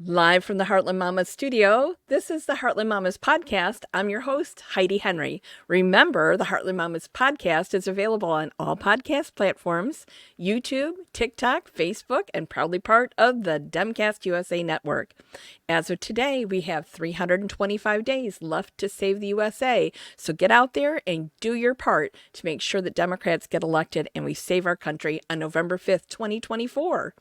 Live from the Heartland Mamas studio, this is the Heartland Mamas podcast. I'm your host, Heidi Henry. Remember, the Heartland Mamas podcast is available on all podcast platforms, YouTube, TikTok, Facebook, and proudly part of the Demcast USA network. As of today, we have 325 days left to save the USA. So get out there and do your part to make sure that Democrats get elected and we save our country on November 5th, 2024.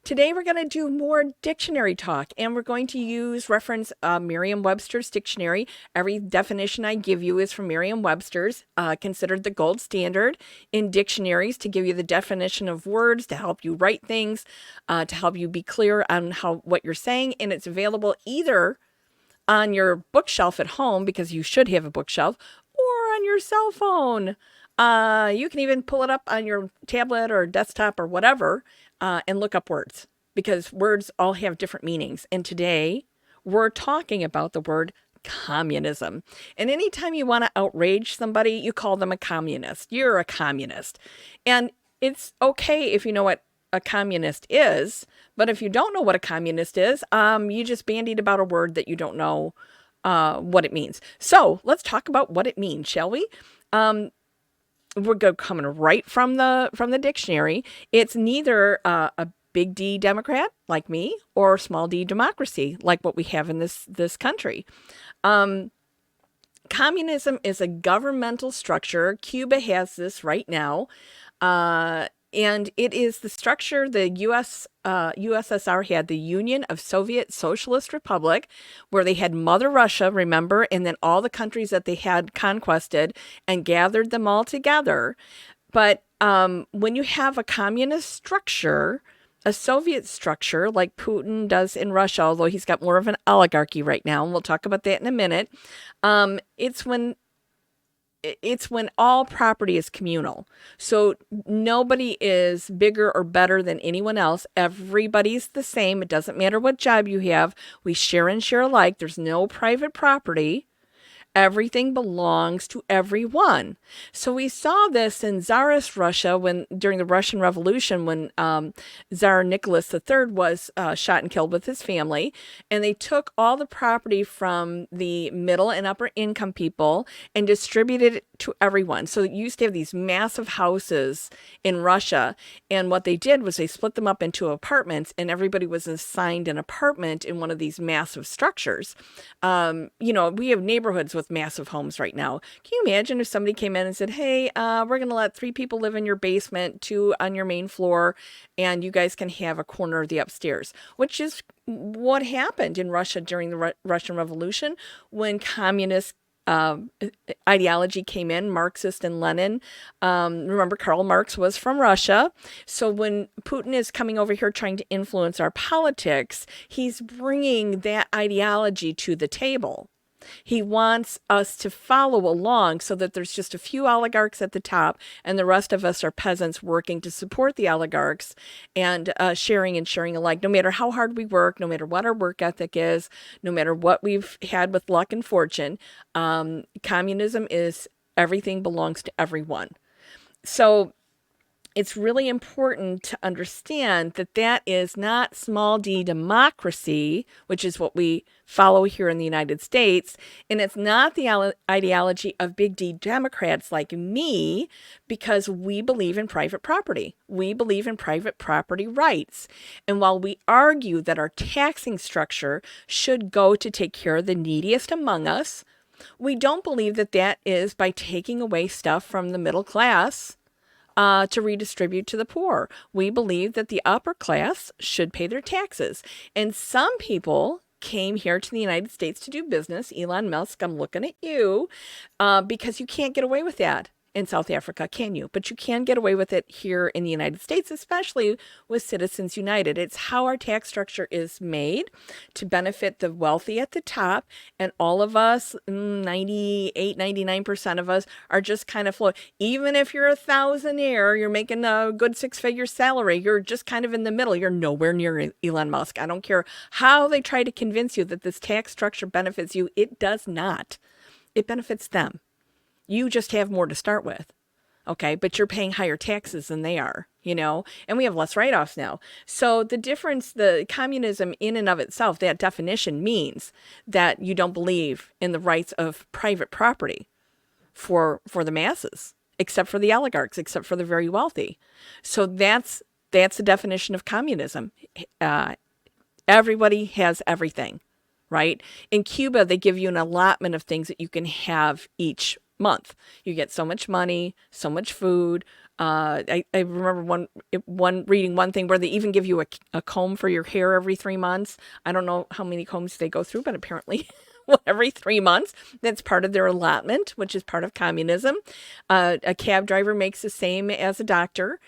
Today we're going to do more dictionary talk, and we're going to reference Merriam-Webster's dictionary. Every definition I give you is from Merriam-Webster's, considered the gold standard in dictionaries to give you the definition of words, to help you write things, to help you be clear on what you're saying. And it's available either on your bookshelf at home, because you should have a bookshelf, or on your cell phone. You can even pull it up on your tablet or desktop or whatever, and look up words, because words all have different meanings. And today we're talking about the word communism. And anytime you want to outrage somebody, you call them a communist. You're a communist. And it's okay if you know what a communist is, but if you don't know what a communist is, you just bandied about a word that you don't know what it means. So let's talk about what it means, shall we? We're coming right from the dictionary. It's neither a big D Democrat like me or small D democracy like what we have in this country. Communism is a governmental structure. Cuba has this right now. And it is the structure the USSR had, the Union of Soviet Socialist Republic, where they had Mother Russia, remember, and then all the countries that they had conquested and gathered them all together. But when you have a communist structure, a Soviet structure like Putin does in Russia, although he's got more of an oligarchy right now, and we'll talk about that in a minute, it's when all property is communal. So nobody is bigger or better than anyone else. Everybody's the same. It doesn't matter what job you have. We share and share alike. There's no private property. Everything belongs to everyone. So we saw this in Tsarist Russia during the Russian Revolution, when Tsar Nicholas III was shot and killed with his family, and they took all the property from the middle and upper income people and distributed it to everyone. So you used to have these massive houses in Russia, and what they did was they split them up into apartments, and everybody was assigned an apartment in one of these massive structures. We have neighborhoods with massive homes right now. Can you imagine if somebody came in and said, hey, we're going to let 3 people live in your basement, 2 on your main floor, and you guys can have a corner of the upstairs, which is what happened in Russia during the Russian Revolution when communist ideology came in, Marxist and Lenin. Remember, Karl Marx was from Russia. So when Putin is coming over here trying to influence our politics, he's bringing that ideology to the table. He wants us to follow along so that there's just a few oligarchs at the top and the rest of us are peasants working to support the oligarchs and sharing alike. No matter how hard we work, no matter what our work ethic is, no matter what we've had with luck and fortune, communism is everything belongs to everyone. So it's really important to understand that that is not small d democracy, which is what we follow here in the United States. And it's not the ideology of big D Democrats like me, because we believe in private property. We believe in private property rights. And while we argue that our taxing structure should go to take care of the neediest among us, we don't believe that that is by taking away stuff from the middle class to redistribute to the poor. We believe that the upper class should pay their taxes. And some people came here to the United States to do business. Elon Musk, I'm looking at you, because you can't get away with that in South Africa, can you? But you can get away with it here in the United States, especially with Citizens United. It's how our tax structure is made to benefit the wealthy at the top, and all of us, 98, 99% of us, are just kind of float. Even if you're a thousandaire, you're making a good 6-figure salary, you're just kind of in the middle. You're nowhere near Elon Musk. I don't care how they try to convince you that this tax structure benefits you. It does not. It benefits them. You just have more to start with, okay? But you're paying higher taxes than they are. and we have less write-offs now. So the difference, the communism in and of itself, that definition means that you don't believe in the rights of private property for the masses, except for the oligarchs, except for the very wealthy. So that's the definition of communism. Everybody has everything, right? In Cuba, they give you an allotment of things that you can have each month. You get so much money, so much food. I remember reading one thing where they even give you a comb for your hair every 3 months. I don't know how many combs they go through, but apparently every 3 months. That's part of their allotment, which is part of communism. A cab driver makes the same as a doctor.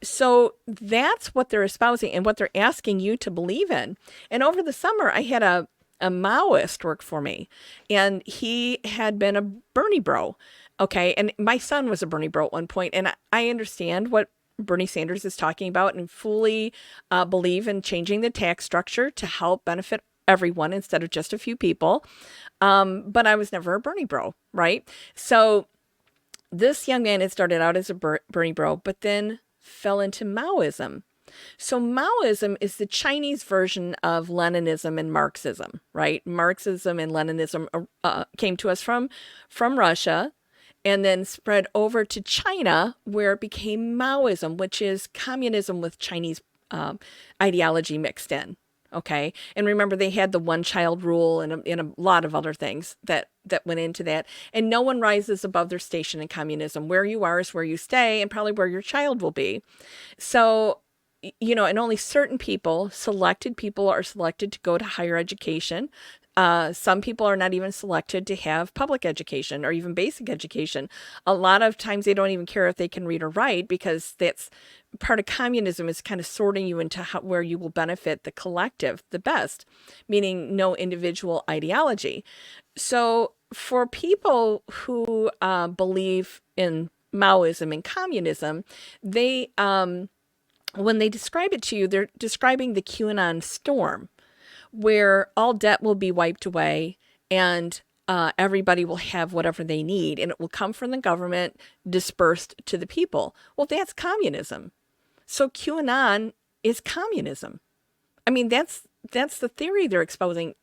So that's what they're espousing and what they're asking you to believe in. And over the summer, I had a Maoist work for me, and he had been a Bernie bro. Okay. And my son was a Bernie bro at one point, and I understand what Bernie Sanders is talking about and fully believe in changing the tax structure to help benefit everyone instead of just a few people. But I was never a Bernie bro, right? So this young man had started out as a Bernie bro, but then fell into Maoism. So Maoism is the Chinese version of Leninism and Marxism, right? Marxism and Leninism came to us from Russia, and then spread over to China, where it became Maoism, which is communism with Chinese ideology mixed in. Okay. And remember, they had the one-child rule and a lot of other things that went into that. And no one rises above their station in communism. Where you are is where you stay, and probably where your child will be. So, and only certain people, selected people, are selected to go to higher education. Some people are not even selected to have public education or even basic education. A lot of times they don't even care if they can read or write, because that's part of communism, is kind of sorting you into where you will benefit the collective the best, meaning no individual ideology. So for people who believe in Maoism and communism, they when they describe it to you, they're describing the QAnon storm, where all debt will be wiped away and everybody will have whatever they need, and it will come from the government dispersed to the people. Well, that's communism. So QAnon is communism. I mean, that's the theory they're espousing.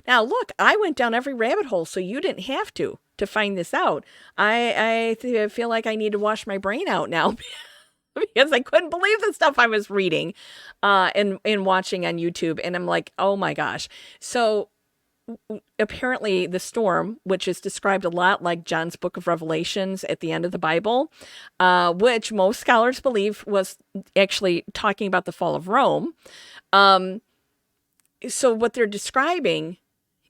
Now, look, I went down every rabbit hole, so you didn't have to find this out. I feel like I need to wash my brain out now because I couldn't believe the stuff I was reading and watching on YouTube. And I'm like, oh my gosh. So apparently the storm, which is described a lot like John's book of Revelations at the end of the Bible, which most scholars believe was actually talking about the fall of Rome. So what they're describing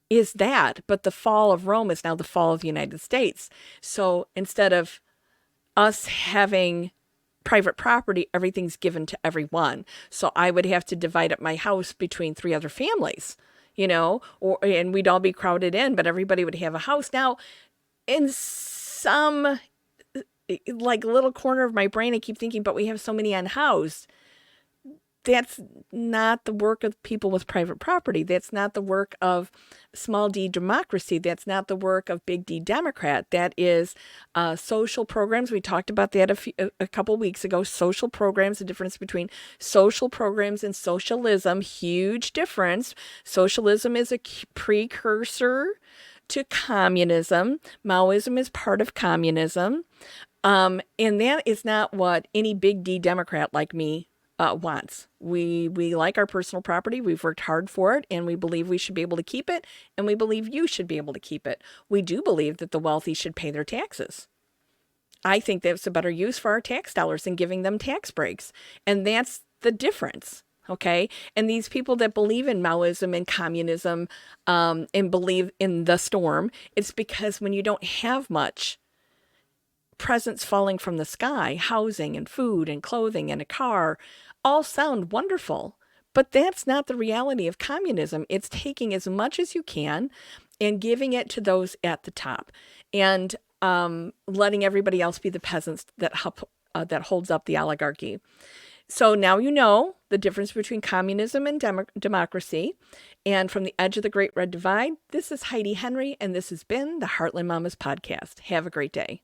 is that, but the fall of Rome is now the fall of the United States. So instead of us having private property, everything's given to everyone. So I would have to divide up my house between 3 other families, and we'd all be crowded in, but everybody would have a house. Now, in some like little corner of my brain, I keep thinking, but we have so many unhoused. That's not the work of people with private property. That's not the work of small d democracy. That's not the work of big D Democrat. That is social programs. We talked about that a couple weeks ago. Social programs, the difference between social programs and socialism, huge difference. Socialism is a precursor to communism. Maoism is part of communism. And that is not what any big D Democrat like me wants. We like our personal property. We've worked hard for it, and we believe we should be able to keep it, and we believe you should be able to keep it. We do believe that the wealthy should pay their taxes. I think that's a better use for our tax dollars than giving them tax breaks. And that's the difference. Okay. And these people that believe in Maoism and communism and believe in the storm, it's because when you don't have much, presents falling from the sky, housing and food and clothing and a car, all sound wonderful, but that's not the reality of communism. It's taking as much as you can and giving it to those at the top, and letting everybody else be the peasants that holds up the oligarchy. So now you know the difference between communism and democracy. And from the edge of the Great Red Divide, this is Heidi Henry, and this has been the Heartland Mamas podcast. Have a great day.